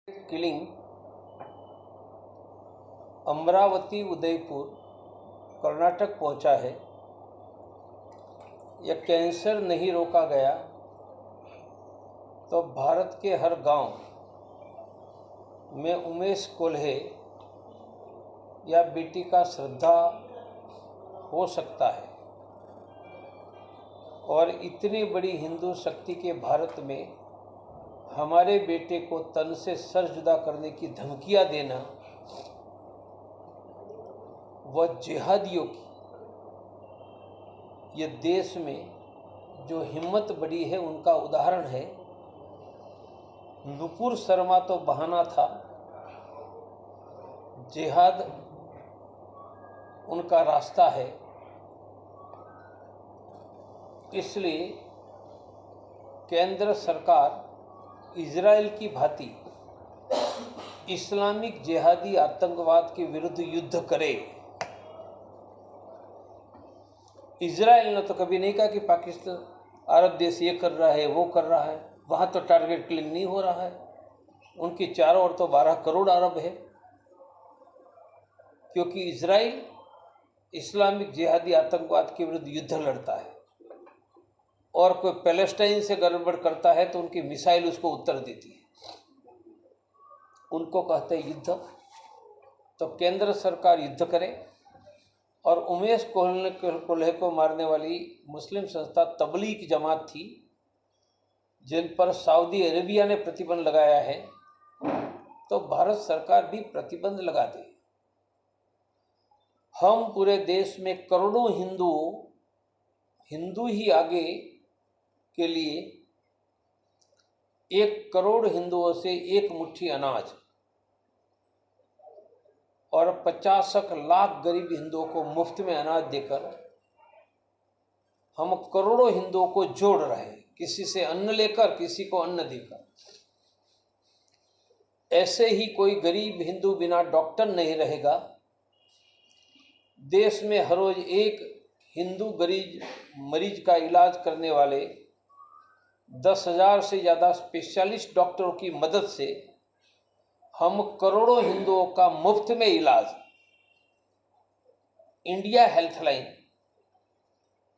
Killing Amravati Udaipur Karnataka पहुंचा है। यह कैंसर नहीं रोका गया तो भारत के हर गांव में उमेश कोल्हे या बेटी का श्रद्धा हो सकता है। और इतनी बड़ी हिंदू शक्ति के भारत में हमारे बेटे को तन से सर जुदा करने की धमकियां देना वह जिहादियों की, ये देश में जो हिम्मत बड़ी है उनका उदाहरण है। नुपुर शर्मा तो बहाना था, जिहाद उनका रास्ता है। इसलिए केंद्र सरकार इजराइल की भांति इस्लामिक जिहादी आतंकवाद के विरुद्ध युद्ध करे। इजराइल ने तो कभी नहीं कहा कि पाकिस्तान अरब देश ये कर रहा है वो कर रहा है, वहाँ तो टारगेट किलिंग नहीं हो रहा है। उनकी चारों ओर तो 12 करोड़ अरब है, क्योंकि इजराइल इस्लामिक जिहादी आतंकवाद के विरुद्ध युद्ध लड़ता है। और कोई पैलेस्टाइन से गड़बड़ करता है तो उनकी मिसाइल उसको उत्तर देती है। उनको कहते हैं युद्ध। तो केंद्र सरकार युद्ध करे। और उमेश कोल्हे को मारने वाली मुस्लिम संस्था तबलीग जमात थी, जिन पर सऊदी अरेबिया ने प्रतिबंध लगाया है, तो भारत सरकार भी प्रतिबंध लगा दे। हम पूरे देश में करोड़ों हिंदू ही आगे के लिए 1 करोड़ हिंदुओं से 1 मुट्ठी अनाज और 50 लाख गरीब हिंदुओं को मुफ्त में अनाज देकर हम करोड़ों हिंदुओं को जोड़ रहे हैं, किसी से अन्न लेकर, किसी को अन्न देकर। ऐसे ही कोई गरीब हिंदू बिना डॉक्टर नहीं रहेगा। देश में हर रोज 1 हिंदू गरीब मरीज का इलाज करने वाले 10,000 से ज़्यादा स्पेशलिस्ट डॉक्टरों की मदद से हम करोड़ों हिंदुओं का मुफ्त में इलाज इंडिया हेल्थलाइन,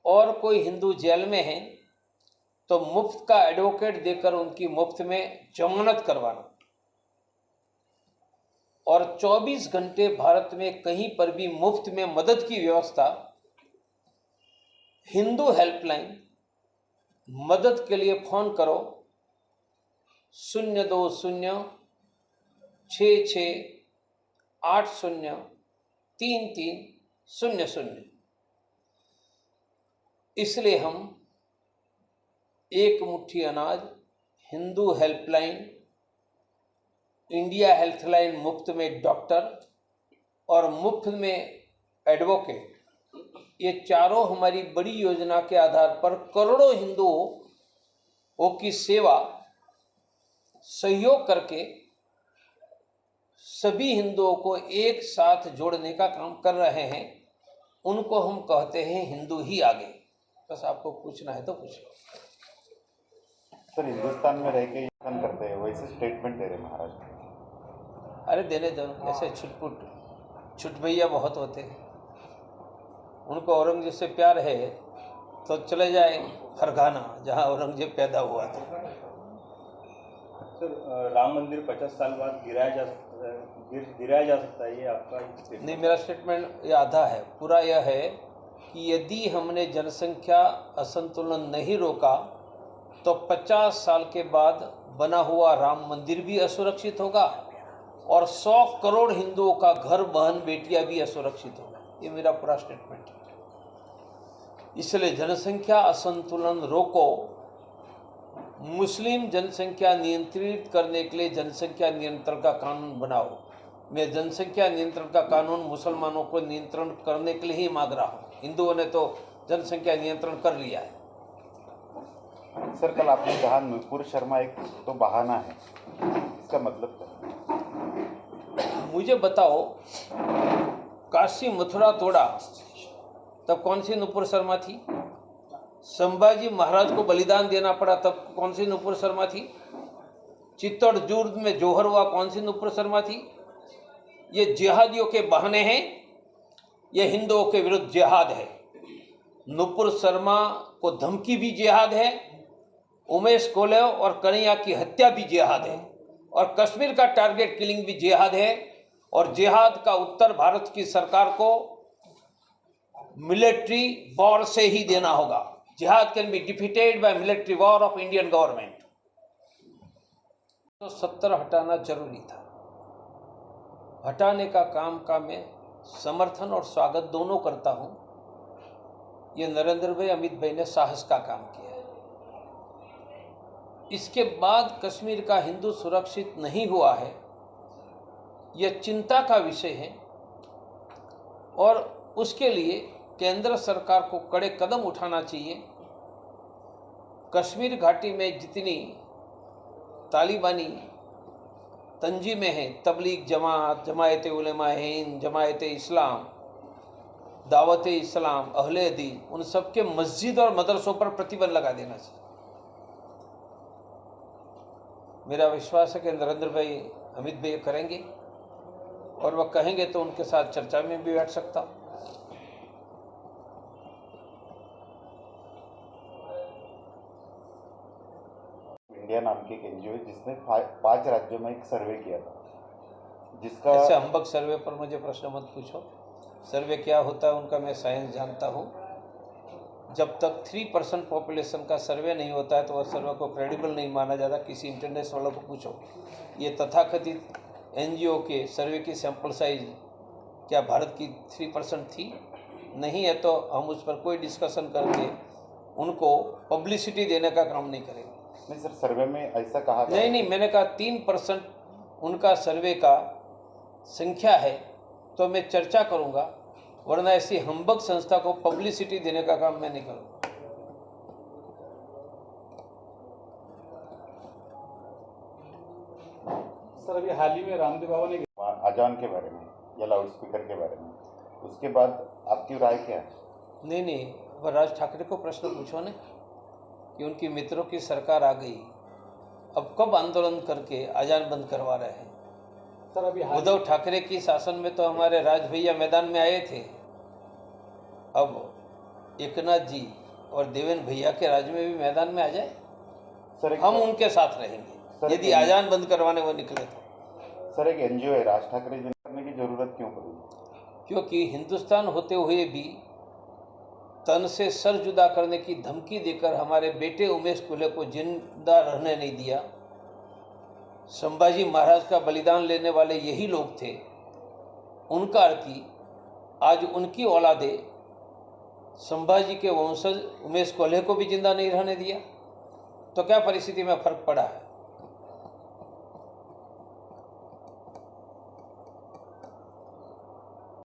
और कोई हिंदू जेल में है तो मुफ्त का एडवोकेट देकर उनकी मुफ्त में जमानत करवाना। और 24 घंटे भारत में कहीं पर भी मुफ्त में मदद की व्यवस्था। हिंदू हेल्पलाइन, मदद के लिए फोन करो 020 66 80 3300। इसलिए हम 1 मुट्ठी अनाज, हिंदू हेल्पलाइन, इंडिया हेल्थलाइन मुफ्त में डॉक्टर और मुफ्त में एडवोकेट, ये चारों हमारी बड़ी योजना के आधार पर करोड़ों हिंदुओं की सेवा सहयोग करके सभी हिंदुओं को एक साथ जोड़ने का काम कर रहे हैं। उनको हम कहते हैं हिंदू ही आगे। बस आपको पूछना है तो पूछो। सर, हिंदुस्तान में रह के काम करते हैं, वैसे स्टेटमेंट दे रहे महाराज। अरे देने दो, ऐसे छुट भैया बहुत होते हैं। उनको औरंगजेब से प्यार है तो चले जाए फरगाना, जहाँ औरंगजेब पैदा हुआ था। सर, राम मंदिर 50 साल बाद गिराया जा सकता है, ये आपका नहीं, मेरा स्टेटमेंट ये आधा है। पूरा यह है कि यदि हमने जनसंख्या असंतुलन नहीं रोका तो 50 साल के बाद बना हुआ राम मंदिर भी असुरक्षित होगा और 100 करोड़ हिंदुओं का घर, बहन, बेटियां भी असुरक्षित होगा। ये मेरा पूरा स्टेटमेंट है। इसलिए जनसंख्या असंतुलन रोको। मुस्लिम जनसंख्या नियंत्रित करने के लिए जनसंख्या नियंत्रण का कानून बनाओ। मैं जनसंख्या नियंत्रण का कानून मुसलमानों को नियंत्रण करने के लिए ही मांग रहा हूँ। हिंदुओं ने तो जनसंख्या नियंत्रण कर लिया है। सर, कल आपने कहा नुपुर शर्मा एक तो बहाना है, इसका मतलब क्या? मुझे बताओ, काशी मथुरा तोड़ा तब कौन सी नुपुर शर्मा थी? संभाजी महाराज को बलिदान देना पड़ा तब कौन सी नुपुर शर्मा थी? चित्तौड़ जुर्द में जौहर हुआ, कौन सी नुपुर शर्मा थी? ये जिहादियों के बहाने हैं, ये हिंदुओं के विरुद्ध जिहाद है। नुपुर शर्मा को धमकी भी जिहाद है, उमेश कोलेव और कन्हैया की हत्या भी जिहाद है, और कश्मीर का टारगेट किलिंग भी जिहाद है। और जिहाद का उत्तर भारत की सरकार को मिलिट्री वॉर से ही देना होगा। जिहाद can be defeated by military war of Indian government. तो 70 हटाना जरूरी था। हटाने का काम का मैं समर्थन और स्वागत दोनों करता हूं। ये नरेंद्र भाई, अमित भाई ने साहस का काम किया है। इसके बाद कश्मीर का हिंदू सुरक्षित नहीं हुआ है, यह चिंता का विषय है, और उसके लिए केंद्र सरकार को कड़े कदम उठाना चाहिए। कश्मीर घाटी में जितनी तालिबानी तंजीमें हैं, तबलीग जमात, जमायत उलेमा हिंद, जमायत इस्लाम, दावत इस्लाम, अहले हदीस, उन सब के मस्जिद और मदरसों पर प्रतिबंध लगा देना चाहिए। मेरा विश्वास है कि नरेंद्र भाई, अमित भाई करेंगे, और वह कहेंगे तो उनके साथ चर्चा में भी बैठ सकता हूं। इंडिया नाम की एक एनजीओ है जिसने 5 राज्यों में एक सर्वे किया था, जिसका ऐसे हम्बक सर्वे पर मुझे प्रश्न मत पूछो। सर्वे क्या होता है उनका मैं साइंस जानता हूँ। जब तक 3% पॉपुलेशन का सर्वे नहीं होता है तो वह सर्वे को क्रेडिबल नहीं माना जाता। किसी इंटरनेशनल वालों को पूछो, ये तथाकथित एनजीओ के सर्वे की सैंपल साइज क्या भारत की 3% थी? नहीं है, तो हम उस पर कोई डिस्कशन करके उनको पब्लिसिटी देने का काम नहीं करेंगे। नहीं सर, सर्वे में ऐसा कहा था। नहीं, मैंने कहा 3% उनका सर्वे का संख्या है, तो मैं चर्चा करूंगा, वरना ऐसी हम्बक संस्था को पब्लिसिटी देने का काम मैं नहीं करूंगा। सर, अभी हाल ही में रामदेव बाबा ने अजान के बारे में या लाउड स्पीकर के बारे में, उसके बाद आपकी राय क्या है? नहीं, वह राज ठाकरे को प्रश्न पूछो ना कि उनकी मित्रों की सरकार आ गई, अब कब आंदोलन करके अजान बंद करवा रहे हैं। सर, अभी उद्धव ठाकरे की शासन में तो हमारे राज भैया मैदान में आए थे। अब एकनाथ जी और देवेंद्र भैया के राज में भी मैदान में आ जाए, सर हम उनके साथ रहेंगे यदि अजान बंद करवाने वो निकले तो। सर, एक एनजीओ है, राज ठाकरे जी करने की जरूरत क्यों पड़ी? क्योंकि हिंदुस्तान होते हुए भी तन से सर जुदा करने की धमकी देकर हमारे बेटे उमेश कुले को जिंदा रहने नहीं दिया। संभाजी महाराज का बलिदान लेने वाले यही लोग थे। उनका अर्थी आज उनकी औलादे संभाजी के वंशज उमेश कोल्हे को भी जिंदा नहीं रहने दिया, तो क्या परिस्थिति में फर्क पड़ा है।